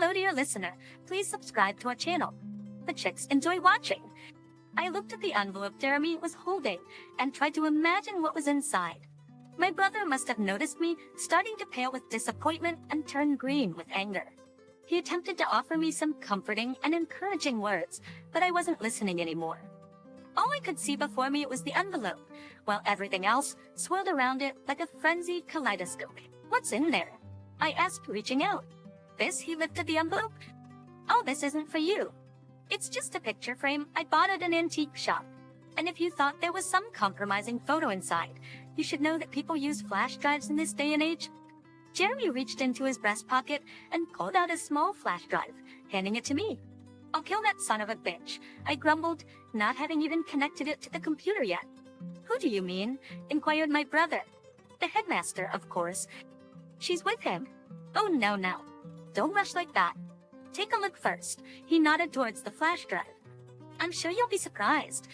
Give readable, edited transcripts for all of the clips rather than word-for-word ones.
Hello dear listener, please subscribe to our channel. The chicks enjoy watching. I looked at the envelope Jeremy was holding and tried to imagine what was inside. My brother must have noticed me starting to pale with disappointment and turn green with anger. He attempted to offer me some comforting and encouraging words, but I wasn't listening anymore. All I could see before me was the envelope, while everything else swirled around it like a frenzied kaleidoscope. What's in there? I asked, reaching out. This, he lifted the envelope. Oh, this isn't for you. It's just a picture frame I bought at an antique shop. And if you thought there was some compromising photo inside, you should know that people use flash drives in this day and age. Jeremy reached into his breast pocket and pulled out a small flash drive, handing it to me. I'll kill that son of a bitch, I grumbled, not having even connected it to the computer yet. Who do you mean? Inquired my brother. The headmaster, of course. She's with him. Oh no. Don't rush like that. Take a look first. He nodded towards the flash drive. I'm sure you'll be surprised.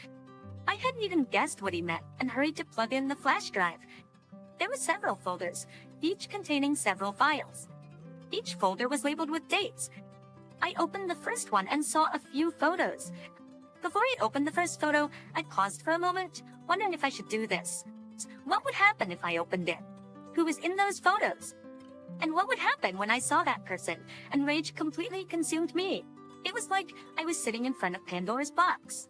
I hadn't even guessed what he meant and hurried to plug in the flash drive. There were several folders, each containing several files. Each folder was labeled with dates. I opened the first one and saw a few photos. Before I opened the first photo, I paused for a moment, wondering if I should do this. What would happen if I opened it? Who was in those photos? And what would happen when I saw that person, and rage completely consumed me? It was like I was sitting in front of Pandora's box.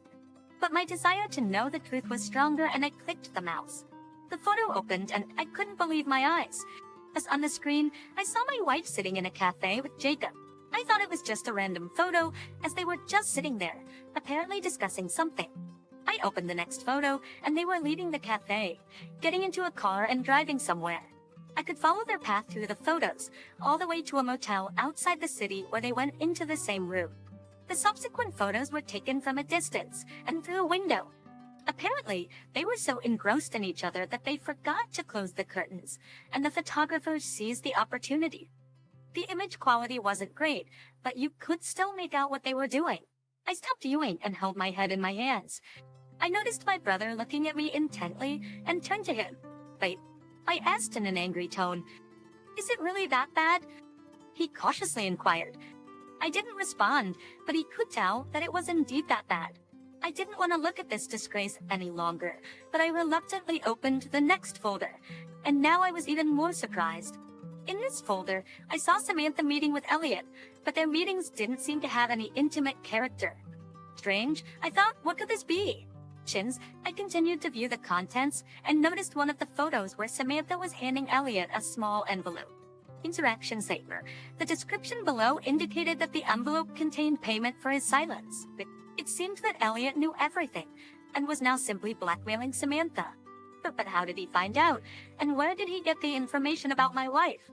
But my desire to know the truth was stronger, and I clicked the mouse. The photo opened, and I couldn't believe my eyes. As on the screen, I saw my wife sitting in a cafe with Jacob. I thought it was just a random photo, as they were just sitting there, apparently discussing something. I opened the next photo, and they were leaving the cafe, getting into a car and driving somewhere. I could follow their path through the photos, all the way to a motel outside the city where they went into the same room. The subsequent photos were taken from a distance and through a window. Apparently, they were so engrossed in each other that they forgot to close the curtains, and the photographers seized the opportunity. The image quality wasn't great, but you could still make out what they were doing. I stopped viewing and held my head in my hands. I noticed my brother looking at me intently and turned to him. Wait, I asked in an angry tone. Is it really that bad? He cautiously inquired. I didn't respond, but he could tell that it was indeed that bad. I didn't want to look at this disgrace any longer, but I reluctantly opened the next folder, and now I was even more surprised. In this folder, I saw Samantha meeting with Elliot, but their meetings didn't seem to have any intimate character. Strange, I thought, what could this be? Chins, I continued to view the contents and noticed one of the photos where Samantha was handing Elliot a small envelope. Interaction saver. The description below indicated that the envelope contained payment for his silence. It seemed that Elliot knew everything and was now simply blackmailing Samantha. But how did he find out? And where did he get the information about my wife?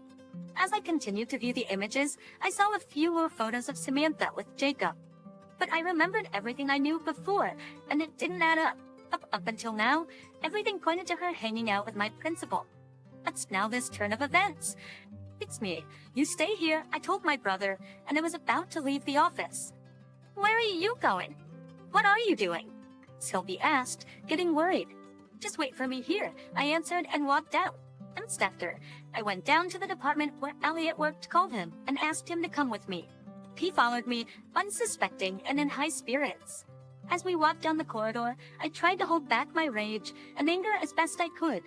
As I continued to view the images, I saw a few more photos of Samantha with Jacob. But I remembered everything I knew before, and it didn't add up. Up until now, everything pointed to her hanging out with my principal. What's now this turn of events? It's me. You stay here, I told my brother, and I was about to leave the office. Where are you going? What are you doing? Sylvie asked, getting worried. Just wait for me here, I answered and walked out. After, I went down to the department where Elliot worked, called him, and asked him to come with me. He followed me, unsuspecting and in high spirits. As we walked down the corridor, I tried to hold back my rage and anger as best I could.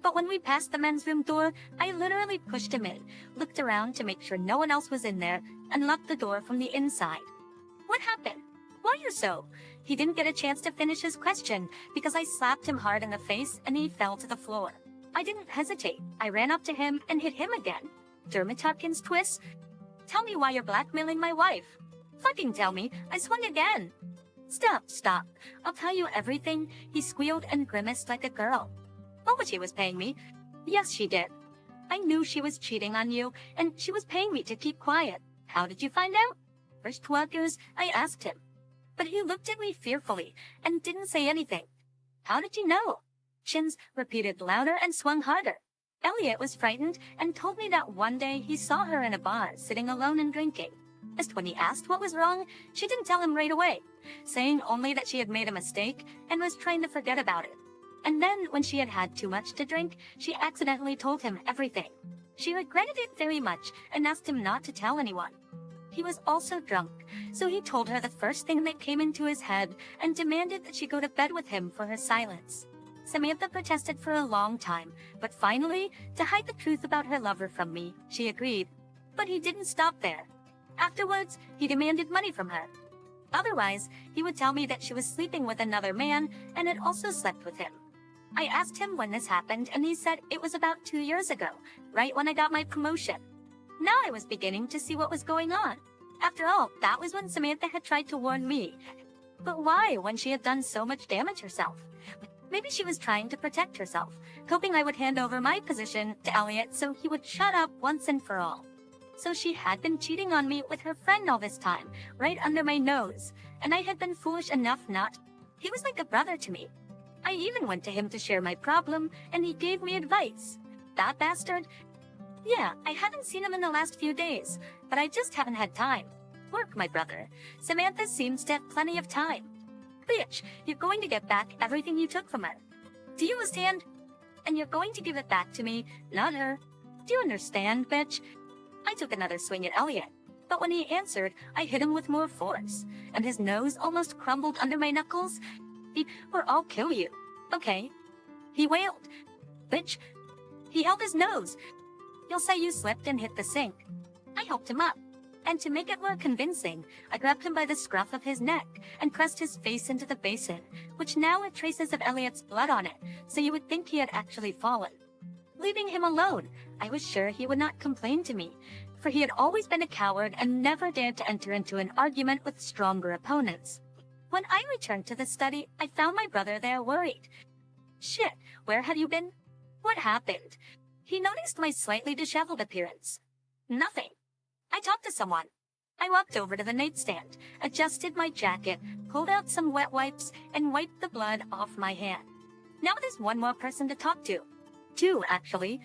But when we passed the men's room door, I literally pushed him in, looked around to make sure no one else was in there, and locked the door from the inside. What happened? Why are you so? He didn't get a chance to finish his question because I slapped him hard in the face and he fell to the floor. I didn't hesitate. I ran up to him and hit him again. Dermot Hopkins twist. Tell me why you're blackmailing my wife. Fucking tell me. I swung again. Stop. I'll tell you everything. He squealed and grimaced like a girl. Oh, but she was paying me. Yes, she did. I knew she was cheating on you, and she was paying me to keep quiet. How did you find out? First workers, I asked him. But he looked at me fearfully and didn't say anything. How did you know? Chins repeated louder and swung harder. Elliot was frightened and told me that one day he saw her in a bar sitting alone and drinking. Just when he asked what was wrong, she didn't tell him right away, saying only that she had made a mistake and was trying to forget about it. And then, when she had had too much to drink, she accidentally told him everything. She regretted it very much and asked him not to tell anyone. he was also drunk, so he told her the first thing that came into his head and demanded that she go to bed with him for her silence. Samantha protested for a long time, but finally, to hide the truth about her lover from me, she agreed. But he didn't stop there. Afterwards, he demanded money from her. Otherwise, he would tell me that she was sleeping with another man and had also slept with him. I asked him when this happened, and he said it was about 2 years ago, right when I got my promotion. Now I was beginning to see what was going on. After all, that was when Samantha had tried to warn me. But why, when she had done so much damage herself? Maybe she was trying to protect herself, hoping I would hand over my position to Elliot so he would shut up once and for all. So she had been cheating on me with her friend all this time, right under my nose, and I had been foolish enough not. He was like a brother to me. I even went to him to share my problem, and he gave me advice. That bastard? Yeah, I haven't seen him in the last few days, but I just haven't had time. Work, my brother. Samantha seems to have plenty of time. Bitch, you're going to get back everything you took from her. Do you understand? And you're going to give it back to me, not her. Do you understand, bitch? I took another swing at Elliot, but when he answered, I hit him with more force, and his nose almost crumbled under my knuckles. Or I'll kill you. Okay. He wailed. Bitch. He held his nose. You'll say you slipped and hit the sink. I helped him up. And to make it more convincing, I grabbed him by the scruff of his neck and pressed his face into the basin, which now had traces of Elliot's blood on it, so you would think he had actually fallen. Leaving him alone, I was sure he would not complain to me, for he had always been a coward and never dared to enter into an argument with stronger opponents. When I returned to the study, I found my brother there worried. Shit, where had you been? What happened? He noticed my slightly disheveled appearance. Nothing. I talked to someone. I walked over to the nightstand, adjusted my jacket, pulled out some wet wipes, and wiped the blood off my hand. Now there's one more person to talk to. Two, actually.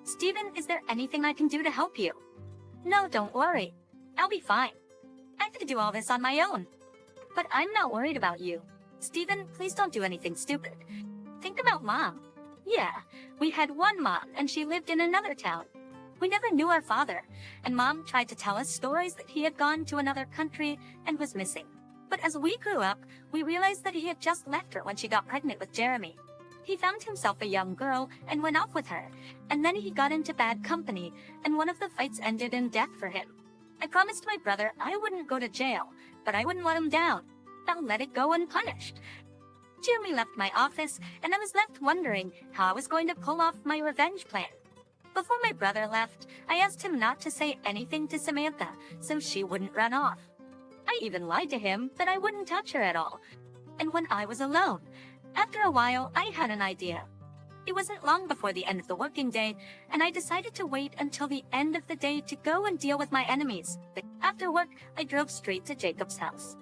Steven, is there anything I can do to help you? No, don't worry. I'll be fine. I have to do all this on my own. But I'm not worried about you. Steven, please don't do anything stupid. Think about Mom. Yeah, we had one mom, and she lived in another town. We never knew our father, and Mom tried to tell us stories that he had gone to another country and was missing. But as we grew up, we realized that he had just left her when she got pregnant with Jeremy. He found himself a young girl and went off with her, and then he got into bad company, and one of the fights ended in death for him. I promised my brother I wouldn't go to jail, but I wouldn't let him down. I'll let it go unpunished. Jeremy left my office, and I was left wondering how I was going to pull off my revenge plan. Before my brother left, I asked him not to say anything to Samantha, so she wouldn't run off. I even lied to him that I wouldn't touch her at all. And when I was alone, after a while, I had an idea. It wasn't long before the end of the working day, and I decided to wait until the end of the day to go and deal with my enemies. But after work, I drove straight to Jacob's house.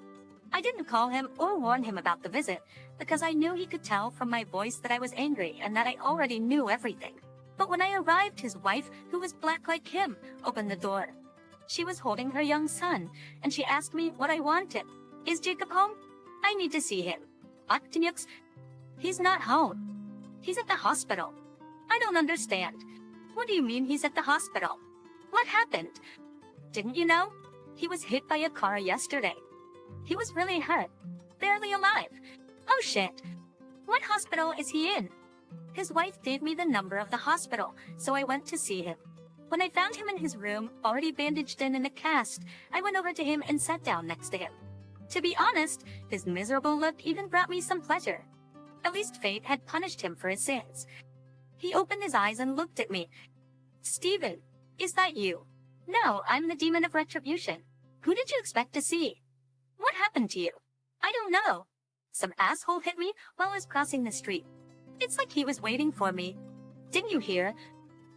I didn't call him or warn him about the visit, because I knew he could tell from my voice that I was angry and that I already knew everything. But when I arrived, his wife, who was black like him, opened the door. She was holding her young son, and she asked me what I wanted. Is Jacob home? I need to see him. Octanyux? He's not home. He's at the hospital. I don't understand. What do you mean he's at the hospital? What happened? Didn't you know? He was hit by a car yesterday. He was really hurt. Barely alive. Oh shit. What hospital is he in? His wife gave me the number of the hospital, so I went to see him. When I found him in his room, already bandaged in a cast, I went over to him and sat down next to him. To be honest, his miserable look even brought me some pleasure. At least fate had punished him for his sins. He opened his eyes and looked at me. Steven, is that you? No, I'm the demon of Retribution. Who did you expect to see? What happened to you? I don't know. Some asshole hit me while I was crossing the street. It's like he was waiting for me. Didn't you hear?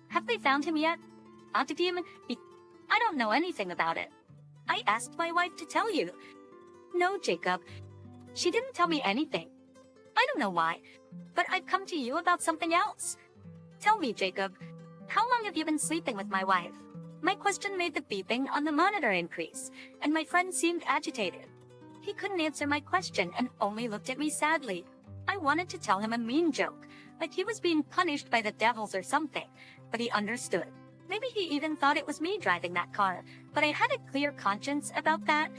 Have they found him yet? Demon? I don't know anything about it. I asked my wife to tell you. No, Jacob. She didn't tell me anything. I don't know why, but I've come to you about something else. Tell me, Jacob, how long have you been sleeping with my wife? My question made the beeping on the monitor increase, and my friend seemed agitated. He couldn't answer my question and only looked at me sadly. I wanted to tell him a mean joke, like he was being punished by the devils or something, but he understood. Maybe he even thought it was me driving that car, but I had a clear conscience about that.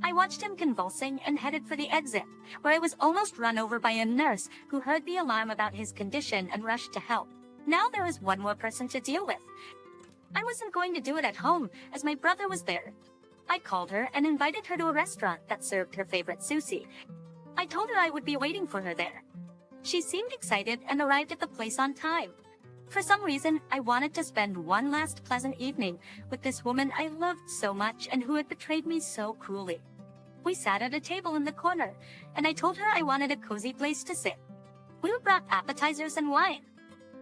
I watched him convulsing and headed for the exit, where I was almost run over by a nurse who heard the alarm about his condition and rushed to help. Now there was one more person to deal with. I wasn't going to do it at home, as my brother was there. I called her and invited her to a restaurant that served her favorite sushi. I told her I would be waiting for her there. She seemed excited and arrived at the place on time. For some reason, I wanted to spend one last pleasant evening with this woman I loved so much and who had betrayed me so cruelly. We sat at a table in the corner, and I told her I wanted a cozy place to sit. We were brought appetizers and wine.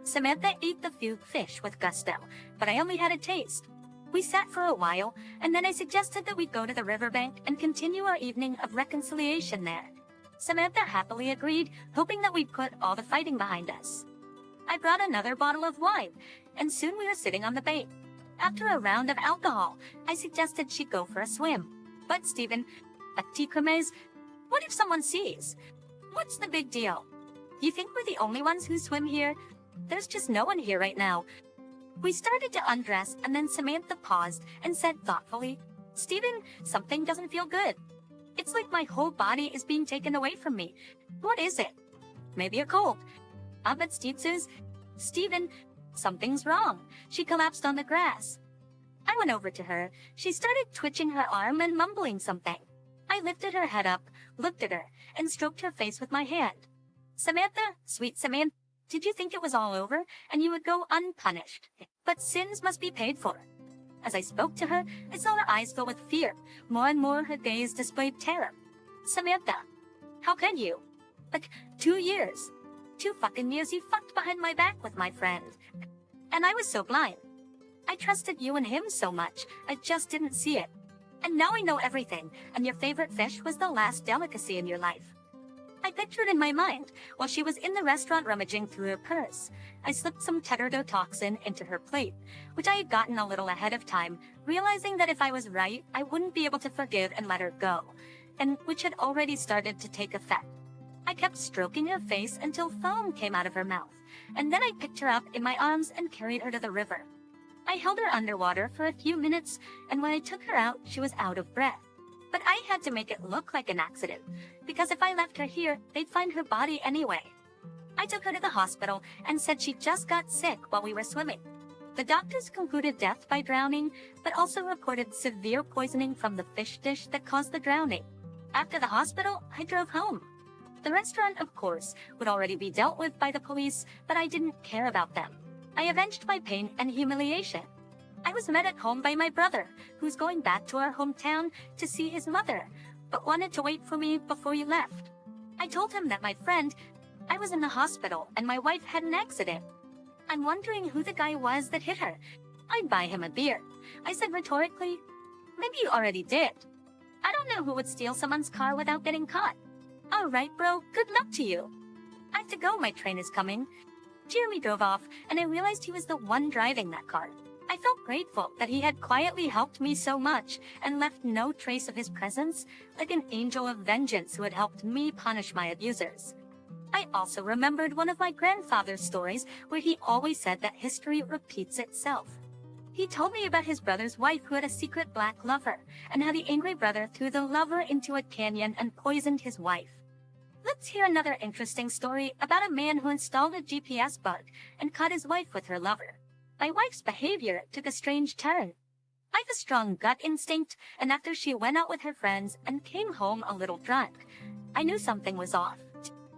Samantha ate the few fish with gusto, but I only had a taste. We sat for a while, and then I suggested that we go to the riverbank and continue our evening of reconciliation there. Samantha happily agreed, hoping that we'd put all the fighting behind us. I brought another bottle of wine, and soon we were sitting on the bank. After a round of alcohol, I suggested she go for a swim. But Stephen, what if someone sees? What's the big deal? You think we're the only ones who swim here? There's just no one here right now. We started to undress, and then Samantha paused and said thoughtfully, Stephen, something doesn't feel good. It's like my whole body is being taken away from me. What is it? Maybe a cold. But Stephen, something's wrong. She collapsed on the grass. I went over to her. She started twitching her arm and mumbling something. I lifted her head up, looked at her, and stroked her face with my hand. Samantha, sweet Samantha, did you think it was all over and you would go unpunished? But sins must be paid for. As I spoke to her, I saw her eyes fill with fear. More and more her gaze displayed terror. Samantha, how could you? Like 2 years. 2 fucking years you fucked behind my back with my friend. And I was so blind. I trusted you and him so much, I just didn't see it. And now I know everything, and your favorite fish was the last delicacy in your life. I pictured in my mind, while she was in the restaurant rummaging through her purse, I slipped some tetrodotoxin into her plate, which I had gotten a little ahead of time, realizing that if I was right, I wouldn't be able to forgive and let her go, and which had already started to take effect. I kept stroking her face until foam came out of her mouth, and then I picked her up in my arms and carried her to the river. I held her underwater for a few minutes, and when I took her out, she was out of breath. But I had to make it look like an accident, because if I left her here, they'd find her body anyway. I took her to the hospital and said she just got sick while we were swimming. The doctors concluded death by drowning, but also reported severe poisoning from the fish dish that caused the drowning. After the hospital, I drove home. The restaurant, of course, would already be dealt with by the police, but I didn't care about them. I avenged my pain and humiliation. I was met at home by my brother, who's going back to our hometown to see his mother, but wanted to wait for me before he left. I told him that I was in the hospital and my wife had an accident. I'm wondering who the guy was that hit her. I'd buy him a beer. I said rhetorically, maybe you already did. I don't know who would steal someone's car without getting caught. All right, bro, good luck to you. I have to go, my train is coming. Jeremy drove off, and I realized he was the one driving that car. I felt grateful that he had quietly helped me so much and left no trace of his presence, like an angel of vengeance who had helped me punish my abusers. I also remembered one of my grandfather's stories where he always said that history repeats itself. He told me about his brother's wife who had a secret black lover, and how the angry brother threw the lover into a canyon and poisoned his wife. Let's hear another interesting story about a man who installed a GPS bug and caught his wife with her lover. My wife's behavior took a strange turn. I have a strong gut instinct, and after she went out with her friends and came home a little drunk, I knew something was off.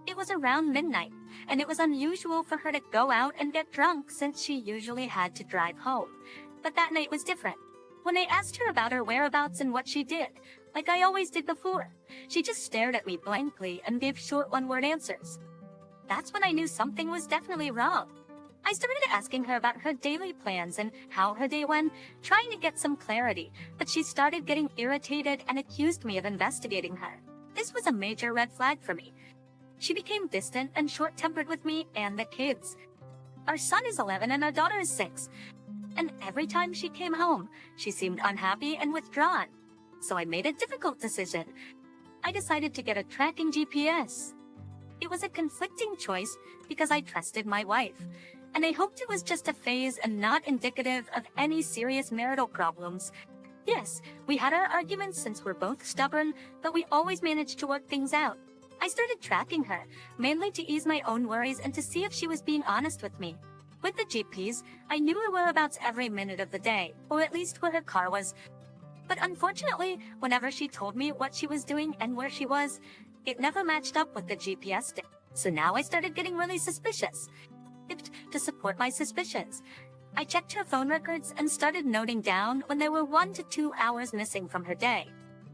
It was around midnight, and it was unusual for her to go out and get drunk since she usually had to drive home. But that night was different. When I asked her about her whereabouts and what she did, like I always did before, she just stared at me blankly and gave short one-word answers. That's when I knew something was definitely wrong. I started asking her about her daily plans and how her day went, trying to get some clarity, but she started getting irritated and accused me of investigating her. This was a major red flag for me. She became distant and short-tempered with me and the kids. Our son is 11 and our daughter is 6. And every time she came home, she seemed unhappy and withdrawn. So I made a difficult decision. I decided to get a tracking GPS. It was a conflicting choice because I trusted my wife. and I hoped it was just a phase and not indicative of any serious marital problems. Yes, we had our arguments since we're both stubborn, but we always managed to work things out. I started tracking her, mainly to ease my own worries and to see if she was being honest with me. With the GPS, I knew her whereabouts every minute of the day, or at least where her car was. But unfortunately, whenever she told me what she was doing and where she was, it never matched up with the GPS did. So now I started getting really suspicious. To support my suspicions, I checked her phone records and started noting down when there were 1 to 2 hours missing from her day.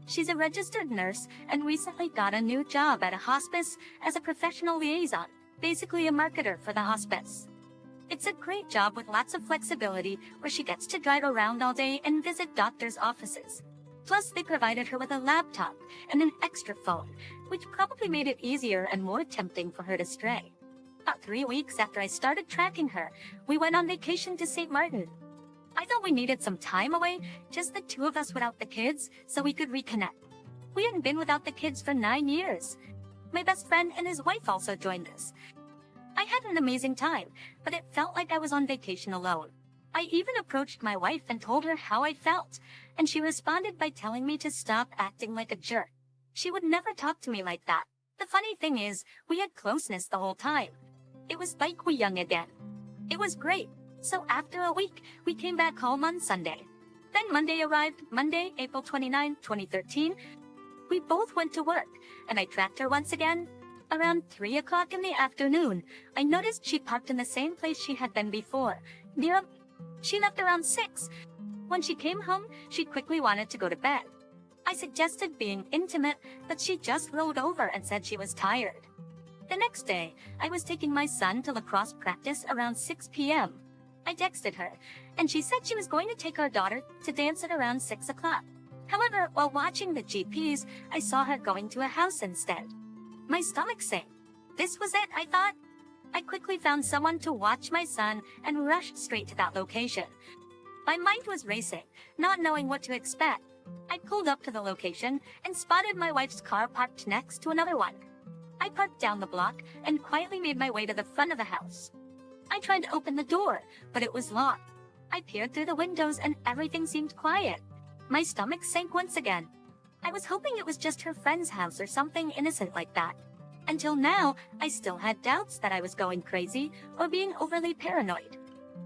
She's a registered nurse and recently got a new job at a hospice as a professional liaison, basically a marketer for the hospice. It's a great job with lots of flexibility where she gets to drive around all day and visit doctors' offices. Plus, they provided her with a laptop and an extra phone, which probably made it easier and more tempting for her to stray. About 3 weeks after I started tracking her, we went on vacation to St. Martin. I thought we needed some time away, just the two of us without the kids, so we could reconnect. We hadn't been without the kids for 9 years. My best friend and his wife also joined us. I had an amazing time, but it felt like I was on vacation alone. I even approached my wife and told her how I felt, and she responded by telling me to stop acting like a jerk. She would never talk to me like that. The funny thing is, we had closeness the whole time. It was like we young again. It was great. So after a week, we came back home on Sunday. Then Monday arrived, Monday, April 29, 2013. We both went to work, and I tracked her once again. Around 3 o'clock in the afternoon, I noticed she parked in the same place she had been before. She left around 6. When she came home, she quickly wanted to go to bed. I suggested being intimate, but she just rolled over and said she was tired. The next day, I was taking my son to lacrosse practice around 6 p.m. I texted her, and she said she was going to take our daughter to dance at around 6 o'clock. However, while watching the GPS, I saw her going to a house instead. My stomach sank. This was it, I thought. I quickly found someone to watch my son and rushed straight to that location. My mind was racing, not knowing what to expect. I pulled up to the location and spotted my wife's car parked next to another one. I parked down the block and quietly made my way to the front of the house. I tried to open the door, but it was locked. I peered through the windows and everything seemed quiet. My stomach sank once again. I was hoping it was just her friend's house or something innocent like that. Until now, I still had doubts that I was going crazy or being overly paranoid.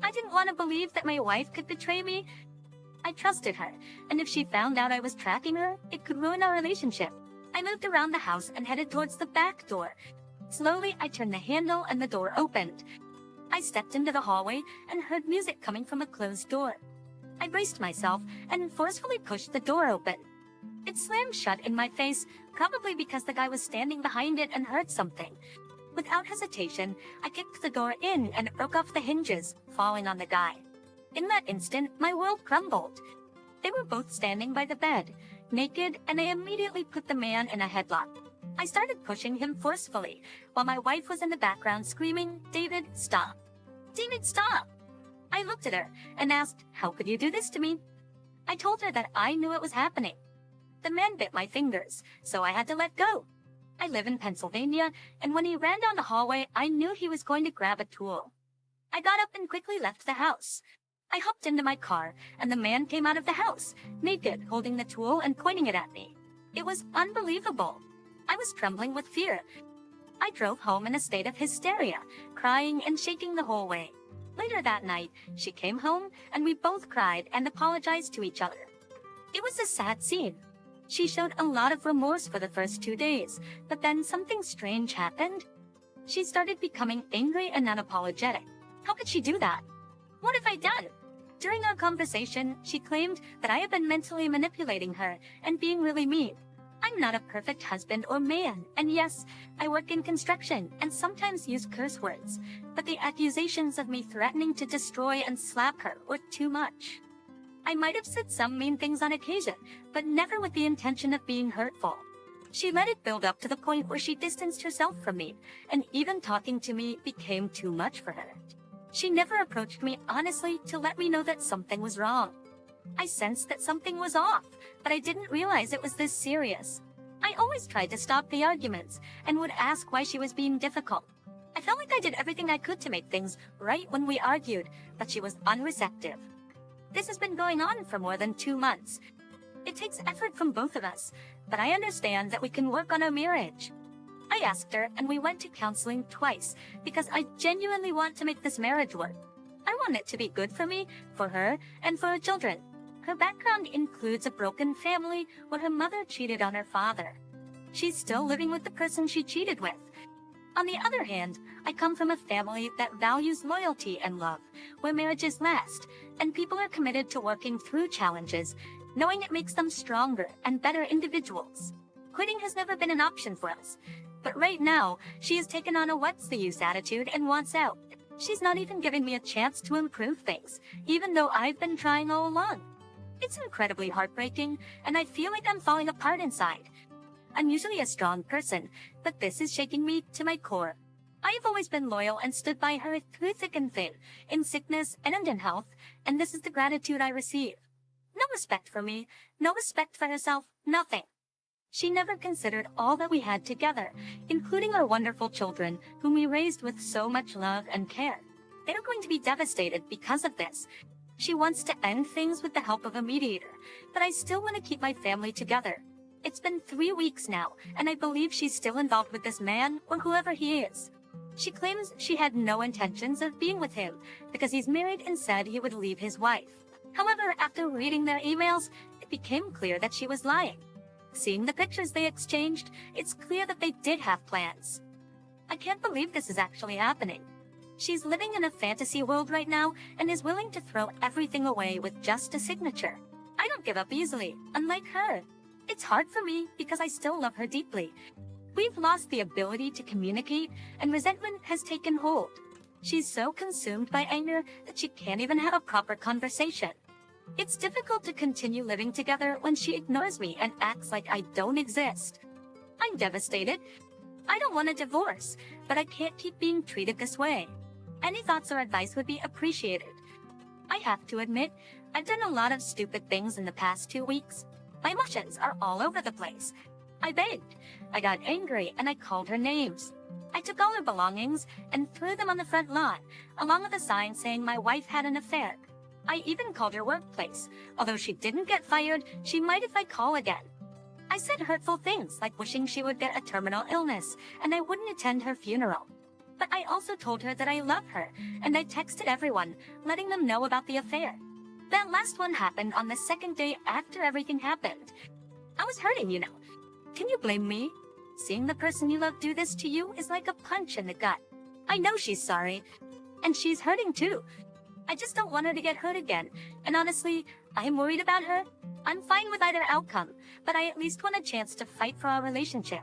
I didn't want to believe that my wife could betray me. I trusted her, and if she found out I was tracking her, it could ruin our relationship. I moved around the house and headed towards the back door. Slowly, I turned the handle and the door opened. I stepped into the hallway and heard music coming from a closed door. I braced myself and forcefully pushed the door open. It slammed shut in my face, probably because the guy was standing behind it and heard something. Without hesitation, I kicked the door in and it broke off the hinges, falling on the guy. In that instant, my world crumbled. They were both standing by the bed, naked, and I immediately put the man in a headlock. I started pushing him forcefully, while my wife was in the background screaming, "David, stop! David, stop!" I looked at her and asked, "How could you do this to me?" I told her that I knew it was happening. The man bit my fingers, so I had to let go. I live in Pennsylvania, and when he ran down the hallway, I knew he was going to grab a tool. I got up and quickly left the house. I hopped into my car, and the man came out of the house, naked, holding the tool and pointing it at me. It was unbelievable. I was trembling with fear. I drove home in a state of hysteria, crying and shaking the whole way. Later that night, she came home, and we both cried and apologized to each other. It was a sad scene. She showed a lot of remorse for the first 2 days, but then something strange happened. She started becoming angry and unapologetic. How could she do that? What have I done? During our conversation, she claimed that I had been mentally manipulating her and being really mean. I'm not a perfect husband or man, and yes, I work in construction and sometimes use curse words, but the accusations of me threatening to destroy and slap her were too much. I might have said some mean things on occasion, but never with the intention of being hurtful. She let it build up to the point where she distanced herself from me, and even talking to me became too much for her. She never approached me honestly to let me know that something was wrong. I sensed that something was off, but I didn't realize it was this serious. I always tried to stop the arguments and would ask why she was being difficult. I felt like I did everything I could to make things right when we argued, but she was unreceptive. This has been going on for more than 2 months. It takes effort from both of us, but I understand that we can work on our marriage. I asked her, and we went to counseling twice because I genuinely want to make this marriage work. I want it to be good for me, for her, and for our children. Her background includes a broken family where her mother cheated on her father. She's still living with the person she cheated with. On the other hand, I come from a family that values loyalty and love, where marriages last, and people are committed to working through challenges, knowing it makes them stronger and better individuals. Quitting has never been an option for us, but right now, she has taken on a what's the use attitude and wants out. She's not even giving me a chance to improve things, even though I've been trying all along. It's incredibly heartbreaking, and I feel like I'm falling apart inside. I'm usually a strong person, but this is shaking me to my core. I've always been loyal and stood by her through thick and thin, in sickness and in health, and this is the gratitude I receive. No respect for me, no respect for herself, nothing. She never considered all that we had together, including our wonderful children, whom we raised with so much love and care. They're going to be devastated because of this. She wants to end things with the help of a mediator, but I still want to keep my family together. It's been 3 weeks now, and I believe she's still involved with this man, or whoever he is. She claims she had no intentions of being with him, because he's married and said he would leave his wife. However, after reading their emails, it became clear that she was lying. Seeing the pictures they exchanged, it's clear that they did have plans. I can't believe this is actually happening. She's living in a fantasy world right now, and is willing to throw everything away with just a signature. I don't give up easily, unlike her. It's hard for me because I still love her deeply. We've lost the ability to communicate, and resentment has taken hold. She's so consumed by anger that she can't even have a proper conversation. It's difficult to continue living together when she ignores me and acts like I don't exist. I'm devastated. I don't want a divorce, but I can't keep being treated this way. Any thoughts or advice would be appreciated. I have to admit, I've done a lot of stupid things in the past 2 weeks. My emotions are all over the place. I begged, I got angry, and I called her names. I took all her belongings and threw them on the front lawn, along with a sign saying my wife had an affair. I even called her workplace. Although she didn't get fired, she might if I call again. I said hurtful things like wishing she would get a terminal illness, and I wouldn't attend her funeral. But I also told her that I love her, and I texted everyone, letting them know about the affair. That last one happened on the second day after everything happened. I was hurting, you know. Can you blame me? Seeing the person you love do this to you is like a punch in the gut. I know she's sorry, and she's hurting too. I just don't want her to get hurt again, and honestly, I'm worried about her. I'm fine with either outcome, but I at least want a chance to fight for our relationship.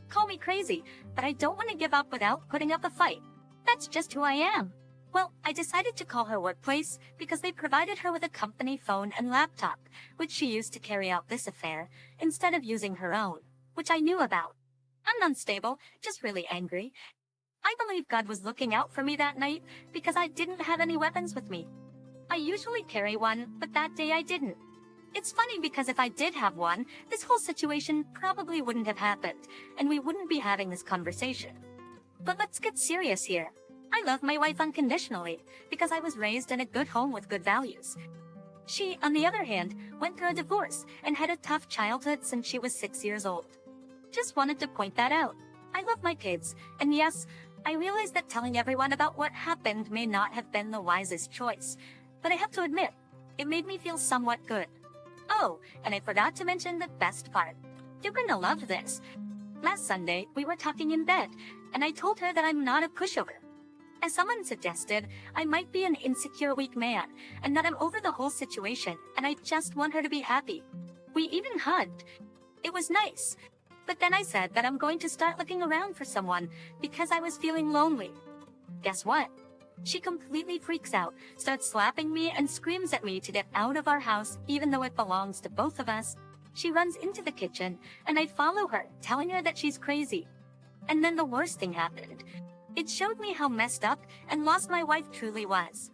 Call me crazy, but I don't want to give up without putting up a fight. That's just who I am. Well, I decided to call her workplace because they provided her with a company phone and laptop, which she used to carry out this affair, instead of using her own, which I knew about. I'm unstable, just really angry. I believe God was looking out for me that night because I didn't have any weapons with me. I usually carry one, but that day I didn't. It's funny because if I did have one, this whole situation probably wouldn't have happened, and we wouldn't be having this conversation. But let's get serious here. I love my wife unconditionally because I was raised in a good home with good values. She, on the other hand, went through a divorce and had a tough childhood since she was 6 years old. Just wanted to point that out. I love my kids, and yes, I realize that telling everyone about what happened may not have been the wisest choice, but I have to admit, it made me feel somewhat good. Oh, and I forgot to mention the best part. You're gonna love this. Last Sunday, we were talking in bed, and I told her that I'm not a pushover. As someone suggested, I might be an insecure weak man, and that I'm over the whole situation, and I just want her to be happy. We even hugged. It was nice. But then I said that I'm going to start looking around for someone because I was feeling lonely. Guess what? She completely freaks out, starts slapping me and screams at me to get out of our house even though it belongs to both of us. She runs into the kitchen, and I follow her, telling her that she's crazy. And then the worst thing happened. It showed me how messed up and lost my wife truly was.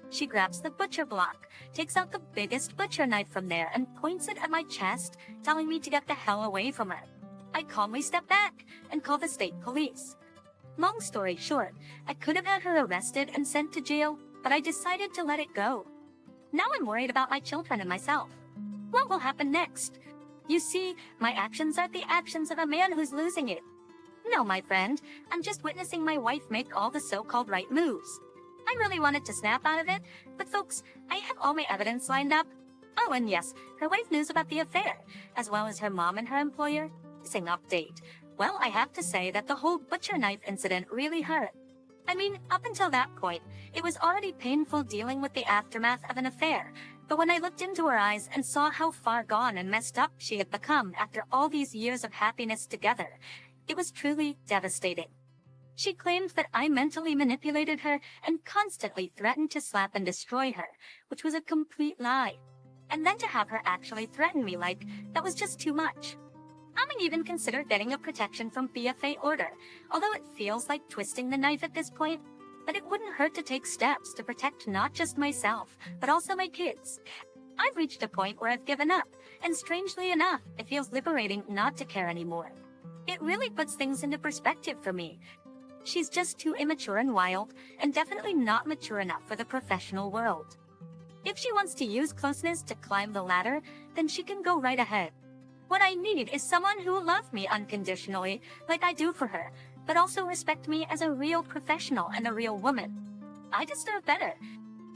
She grabs the butcher block, takes out the biggest butcher knife from there and points it at my chest, telling me to get the hell away from her. I calmly step back and call the state police. Long story short, I could have had her arrested and sent to jail, but I decided to let it go. Now I'm worried about my children and myself. What will happen next? You see, my actions are the actions of a man who's losing it. No, my friend, I'm just witnessing my wife make all the so-called right moves. I really wanted to snap out of it, but folks, I have all my evidence lined up. Oh, and yes, her wife knows about the affair, as well as her mom and her employer. Missing update. Well, I have to say that the whole butcher knife incident really hurt. I mean, up until that point, it was already painful dealing with the aftermath of an affair, but when I looked into her eyes and saw how far gone and messed up she had become after all these years of happiness together, it was truly devastating. She claimed that I mentally manipulated her and constantly threatened to slap and destroy her, which was a complete lie. And then to have her actually threaten me like that was just too much. I might even consider getting a protection from PFA order, although it feels like twisting the knife at this point. But it wouldn't hurt to take steps to protect not just myself, but also my kids. I've reached a point where I've given up, and strangely enough, it feels liberating not to care anymore. It really puts things into perspective for me. She's just too immature and wild, and definitely not mature enough for the professional world. If she wants to use closeness to climb the ladder, then she can go right ahead. What I need is someone who will love me unconditionally, like I do for her, but also respect me as a real professional and a real woman. I deserve better.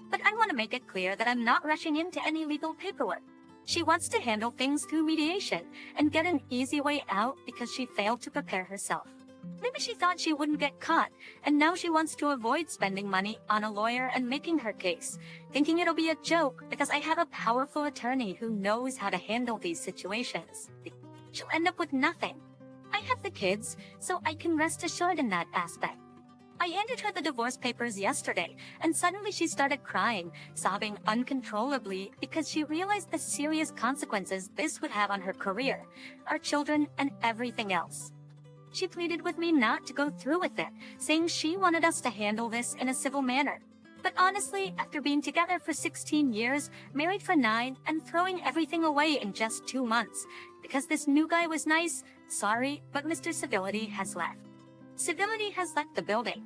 But I want to make it clear that I'm not rushing into any legal paperwork. She wants to handle things through mediation and get an easy way out because she failed to prepare herself. Maybe she thought she wouldn't get caught, and now she wants to avoid spending money on a lawyer and making her case, thinking it'll be a joke because I have a powerful attorney who knows how to handle these situations. She'll end up with nothing. I have the kids, so I can rest assured in that aspect. I handed her the divorce papers yesterday, and suddenly she started crying, sobbing uncontrollably because she realized the serious consequences this would have on her career, our children, and everything else. She pleaded with me not to go through with it, saying she wanted us to handle this in a civil manner. But honestly, after being together for 16 years, married for 9, and throwing everything away in just 2 months, because this new guy was nice, sorry, but Mr. Civility has left. Civility has left the building.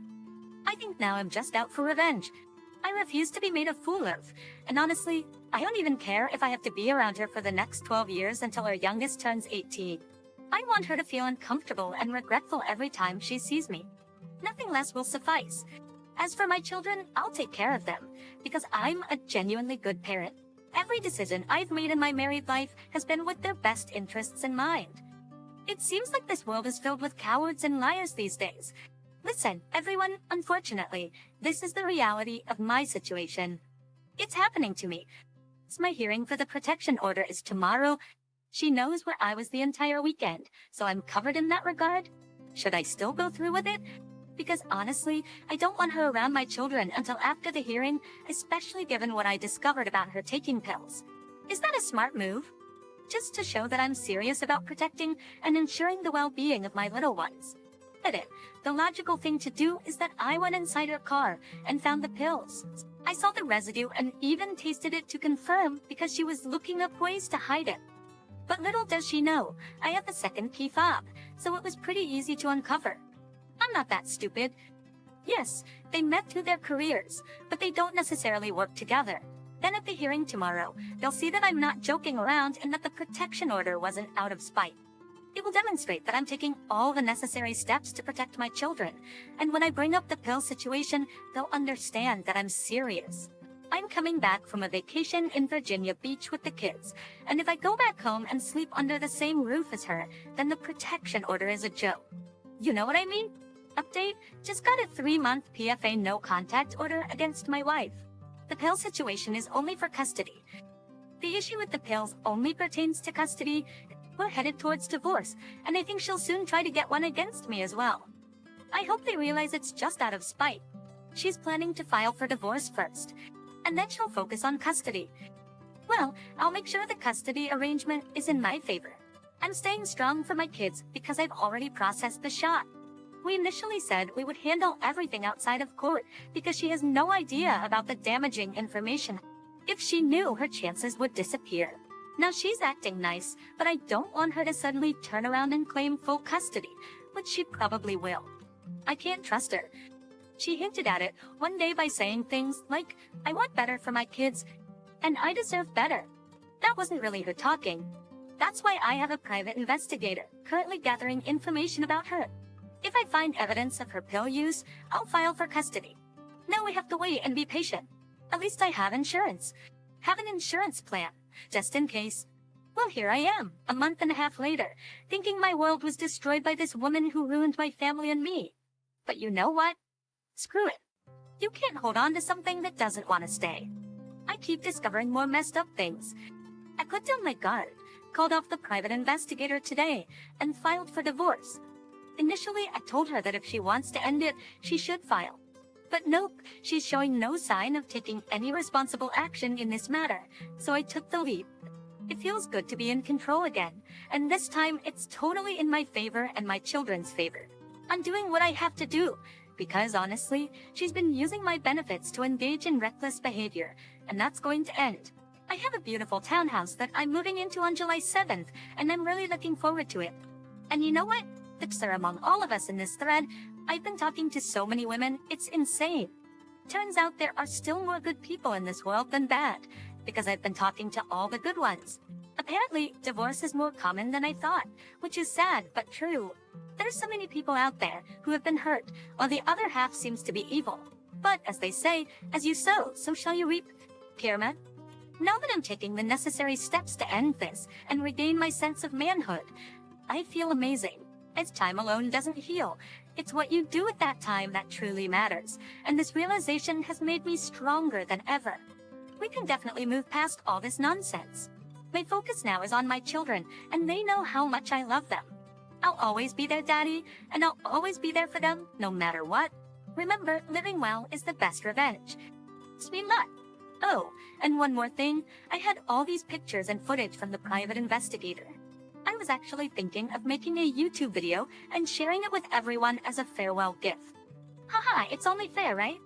I think now I'm just out for revenge. I refuse to be made a fool of, and honestly, I don't even care if I have to be around her for the next 12 years until our youngest turns 18. I want her to feel uncomfortable and regretful every time she sees me. Nothing less will suffice. As for my children, I'll take care of them, because I'm a genuinely good parent. Every decision I've made in my married life has been with their best interests in mind. It seems like this world is filled with cowards and liars these days. Listen, everyone, unfortunately, this is the reality of my situation. It's happening to me. My hearing for the protection order is tomorrow. She knows where I was the entire weekend, so I'm covered in that regard. Should I still go through with it? Because honestly, I don't want her around my children until after the hearing, especially given what I discovered about her taking pills. Is that a smart move? Just to show that I'm serious about protecting and ensuring the well-being of my little ones. Edit. The logical thing to do is that I went inside her car and found the pills. I saw the residue and even tasted it to confirm because she was looking up ways to hide it. But little does she know, I have a second key fob, so it was pretty easy to uncover. I'm not that stupid. Yes, they met through their careers, but they don't necessarily work together. Then at the hearing tomorrow, they'll see that I'm not joking around and that the protection order wasn't out of spite. It will demonstrate that I'm taking all the necessary steps to protect my children, and when I bring up the pill situation, they'll understand that I'm serious. I'm coming back from a vacation in Virginia Beach with the kids, and if I go back home and sleep under the same roof as her, then the protection order is a joke. You know what I mean? Update, just got a 3-month PFA no contact order against my wife. The pill situation is only for custody. The issue with the pills only pertains to custody. We're headed towards divorce, and I think she'll soon try to get one against me as well. I hope they realize it's just out of spite. She's planning to file for divorce first, and then she'll focus on custody. Well, I'll make sure the custody arrangement is in my favor. I'm staying strong for my kids because I've already processed the shot. We initially said we would handle everything outside of court because she has no idea about the damaging information. If she knew, her chances would disappear. Now she's acting nice, but I don't want her to suddenly turn around and claim full custody, which she probably will. I can't trust her. She hinted at it one day by saying things like, I want better for my kids, and I deserve better. That wasn't really her talking. That's why I have a private investigator currently gathering information about her. If I find evidence of her pill use, I'll file for custody. Now we have to wait and be patient. At least I have insurance. Have an insurance plan, just in case. Well, here I am, a month and a half later, thinking my world was destroyed by this woman who ruined my family and me. But you know what? Screw it. You can't hold on to something that doesn't want to stay. I keep discovering more messed up things. I put down my guard, called off the private investigator today, and filed for divorce. Initially, I told her that if she wants to end it, she should file. But nope, she's showing no sign of taking any responsible action in this matter, so I took the leap. It feels good to be in control again, and this time it's totally in my favor and my children's favor. I'm doing what I have to do, because honestly, she's been using my benefits to engage in reckless behavior, and that's going to end. I have a beautiful townhouse that I'm moving into on July 7th, and I'm really looking forward to it. And you know what? Tips are among all of us in this thread. I've been talking to so many women, it's insane. Turns out there are still more good people in this world than bad, because I've been talking to all the good ones. Apparently, divorce is more common than I thought, which is sad but true. There's so many people out there who have been hurt, while the other half seems to be evil. But as they say, as you sow, so shall you reap. Kirma? Now that I'm taking the necessary steps to end this and regain my sense of manhood, I feel amazing. As time alone doesn't heal, it's what you do at that time that truly matters, and this realization has made me stronger than ever. We can definitely move past all this nonsense. My focus now is on my children, and they know how much I love them. I'll always be their daddy, and I'll always be there for them, no matter what. Remember, living well is the best revenge. Sweet luck. Oh, and one more thing, I had all these pictures and footage from the private investigator. I was actually thinking of making a YouTube video and sharing it with everyone as a farewell gift. Haha, it's only fair, right?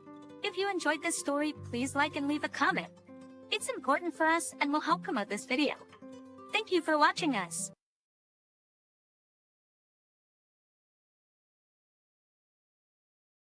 If you enjoyed this story, please like and leave a comment. It's important for us and will help promote this video. Thank you for watching us.